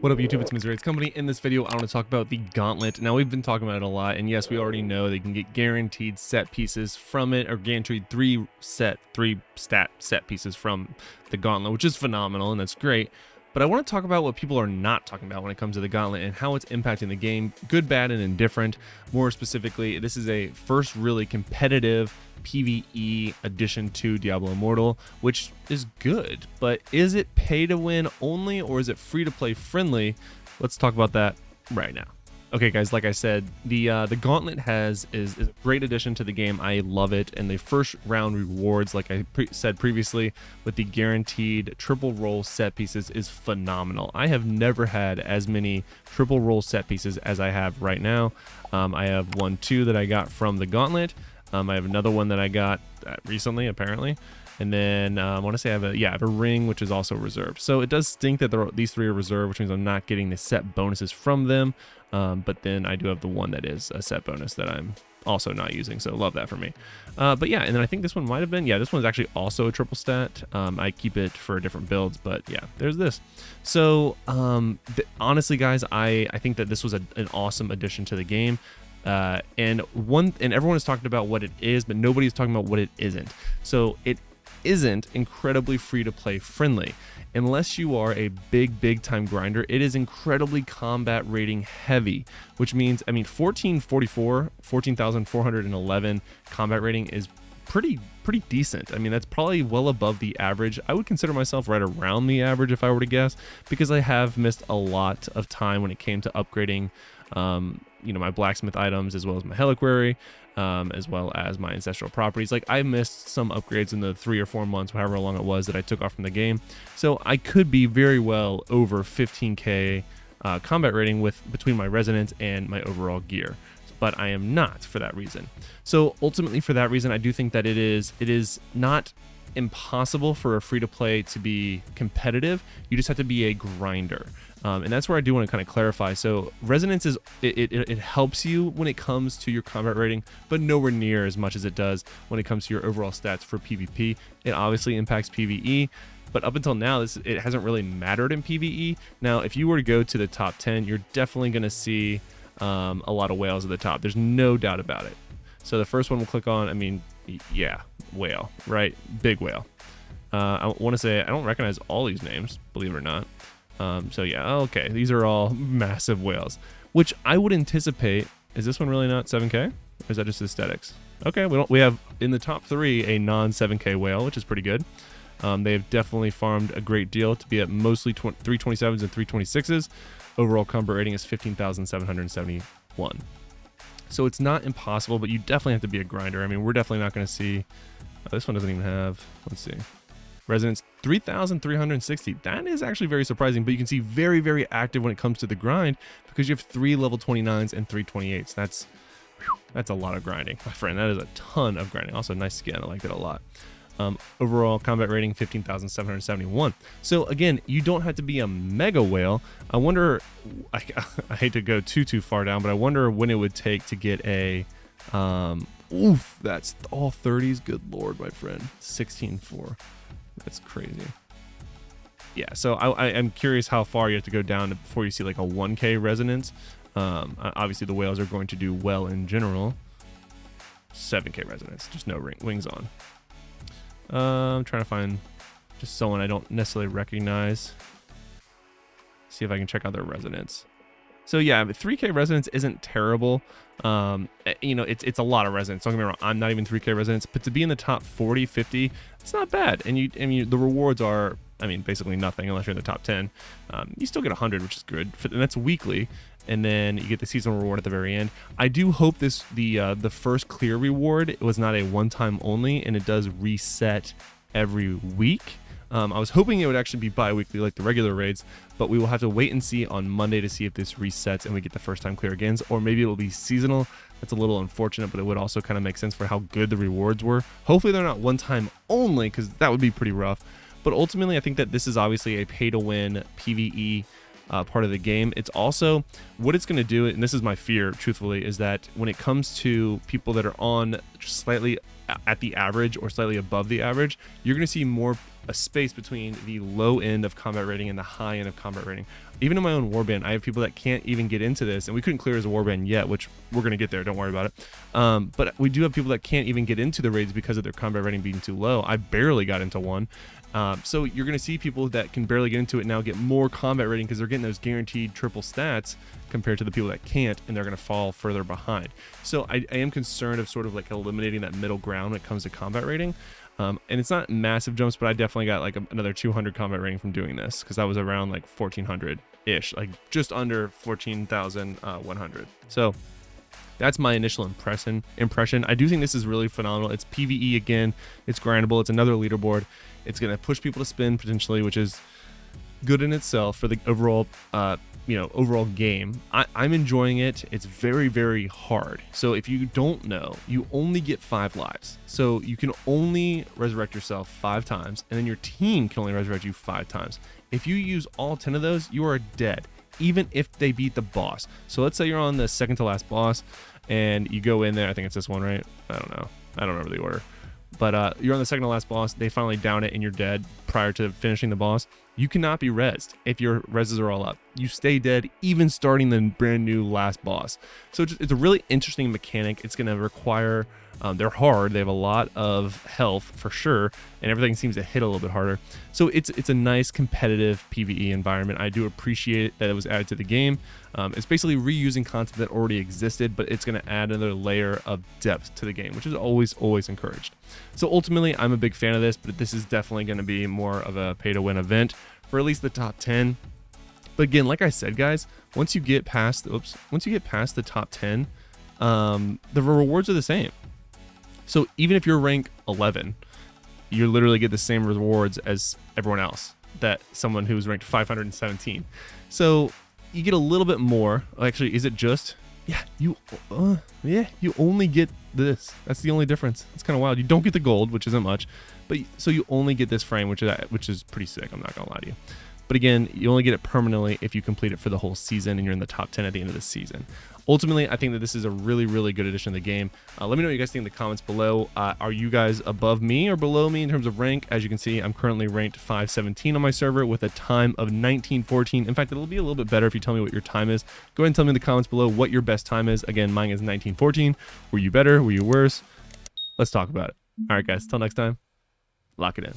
What up YouTube, it's Missouri's Company. In this video, I want to talk about the Gauntlet. Now, we've been talking about it a lot, and yes, we already know they can get guaranteed set pieces from it, or guaranteed three stat set pieces from the Gauntlet, which is phenomenal, and that's great. But I want to talk about what people are not talking about when it comes to the Gauntlet and how it's impacting the game, good, bad, and indifferent. More specifically, this is a first really competitive PvE addition to Diablo Immortal, which is good, but is it pay to win only, or is it free to play friendly? Let's talk about that right now. Okay guys, like I said, the Gauntlet is a great addition to the game. I love it, and the first round rewards, like I said previously, with the guaranteed triple roll set pieces is phenomenal. I have never had as many triple roll set pieces as I have right now. I have two that I got from the Gauntlet. I have another one that I got recently, apparently. And then I want to say I have a ring, which is also reserved. So it does stink that these three are reserved, which means I'm not getting the set bonuses from them. But then I do have the one that is a set bonus that I'm also not using. So love that for me. But yeah, and then I think this one might have been, this one's actually also a triple stat. I keep it for different builds, but yeah, there's this. So honestly, guys, I think that this was an awesome addition to the game. And everyone is talking about what it is, but nobody's talking about what it isn't. So it isn't incredibly free to play friendly. Unless you are a big time grinder, it is incredibly combat rating heavy, which means, 14,411 combat rating is pretty decent. That's probably well above the average. I would consider myself right around the average if I were to guess, because I have missed a lot of time when it came to upgrading my blacksmith items, as well as my Helliquary, as well as my ancestral properties. Like, I missed some upgrades in the 3 or 4 months, however long it was, that I took off from the game. So I could be very well over 15k combat rating between my resonance and my overall gear, but I am not for that reason. So ultimately, for that reason, I do think that it is not impossible for a free-to-play to be competitive. You just have to be a grinder. And that's where I do want to kind of clarify. So resonance is it helps you when it comes to your combat rating, but nowhere near as much as it does when it comes to your overall stats for PvP. It obviously impacts PvE, but up until now, it hasn't really mattered in PvE. Now, if you were to go to the top 10, you're definitely going to see a lot of whales at the top. There's no doubt about it. So the first one we'll click on, yeah, whale, right? Big whale. I want to say I don't recognize all these names, believe it or not. So yeah, okay, these are all massive whales, which I would anticipate. Is this one really not 7k, or is that just aesthetics? Okay, we have in the top 3 a non 7k whale, which is pretty good. They have definitely farmed a great deal to be at mostly 327s and 326s. Overall combat rating is 15,771. So it's not impossible, but you definitely have to be a grinder. We're definitely not going to see. This one doesn't even have. Let's see. Resonance 3,360. That is actually very surprising, but you can see very active when it comes to the grind, because you have 3 level 29s and 3 28s. That's a lot of grinding, my friend. That is a ton of grinding. Also, nice skin. I liked it a lot. Overall combat rating 15,771. So again, you don't have to be a mega whale. I wonder, I hate to go too far down, but I wonder when it would take to get a oof, that's all 30s. Good lord, my friend. 16.4. That's crazy. Yeah, so I'm curious how far you have to go down before you see like a 1k resonance. Obviously the whales are going to do well in general. 7k resonance, just no wings on. I'm trying to find just someone I don't necessarily recognize. See if I can check out their resonance. So yeah, 3k resonance isn't terrible. It's a lot of resonance. Don't get me wrong, I'm not even 3k resonance, but to be in the top 40, 50, it's not bad. And the rewards are, basically nothing unless you're in the top 10. You still get 100, which is good, and that's weekly. And then you get the seasonal reward at the very end. I do hope the first clear reward was not a one-time only, and it does reset every week. I was hoping it would actually be bi-weekly like the regular raids, but we will have to wait and see on Monday to see if this resets and we get the first time clear again, or maybe it'll be seasonal. That's a little unfortunate, but it would also kind of make sense for how good the rewards were. Hopefully they're not one time only, because that would be pretty rough. But ultimately, I think that this is obviously a pay-to-win PvE part of the game. It's also what it's going to do, and this is my fear, truthfully, is that when it comes to people that are on just slightly at the average or slightly above the average, you're going to see more a space between the low end of combat rating and the high end of combat rating. Even in my own warband, I have people that can't even get into this, and we couldn't clear as a warband yet, which we're going to get there, don't worry about it. But we do have people that can't even get into the raids because of their combat rating being too low. I barely got into one. So you're going to see people that can barely get into it now get more combat rating because they're getting those guaranteed triple stats compared to the people that can't, and they're going to fall further behind. So I am concerned of sort of like eliminating that middle ground when it comes to combat rating. And it's not massive jumps, but I definitely got like another 200 combat rating from doing this, because I was around like 1400-ish, like just under 14,100. So that's my initial impression. I do think this is really phenomenal. It's PvE again. It's grindable. It's another leaderboard. It's going to push people to spin potentially, which is good in itself for the overall, overall game. I'm enjoying it. It's very, very hard. So if you don't know, you only get 5 lives. So you can only resurrect yourself 5 times, and then your team can only resurrect you 5 times. If you use all 10 of those, you are dead, even if they beat the boss. So let's say you're on the second to last boss, and you go in there. I think it's this one, right? I don't know. I don't remember the order. But you're on the second to last boss. They finally down it, and you're dead prior to finishing the boss. You cannot be rezzed if your rezzes are all up. You stay dead even starting the brand new last boss. So it's a really interesting mechanic. It's going to require, they're hard. They have a lot of health for sure, and everything seems to hit a little bit harder. So it's a nice competitive PvE environment. I do appreciate that it was added to the game. It's basically reusing content that already existed, but it's going to add another layer of depth to the game, which is always encouraged. So ultimately, I'm a big fan of this, but this is definitely going to be more of a pay-to-win event for at least the top 10. But again, like I said, guys, once you get past the top 10, the rewards are the same. So even if you're rank 11, you literally get the same rewards as everyone else, that someone who's ranked 517. So you get a little bit more. Actually, is it just? Yeah, you only get this. That's the only difference. It's kind of wild. You don't get the gold, which isn't much, but so you only get this frame, which is pretty sick. I'm not gonna lie to you. But again, you only get it permanently if you complete it for the whole season and you're in the top 10 at the end of the season. Ultimately, I think that this is a really, really good addition to the game. Let me know what you guys think in the comments below. Are you guys above me or below me in terms of rank? As you can see, I'm currently ranked 517 on my server with a time of 1914. In fact, it'll be a little bit better if you tell me what your time is. Go ahead and tell me in the comments below what your best time is. Again, mine is 1914. Were you better? Were you worse? Let's talk about it. All right, guys. Till next time, lock it in.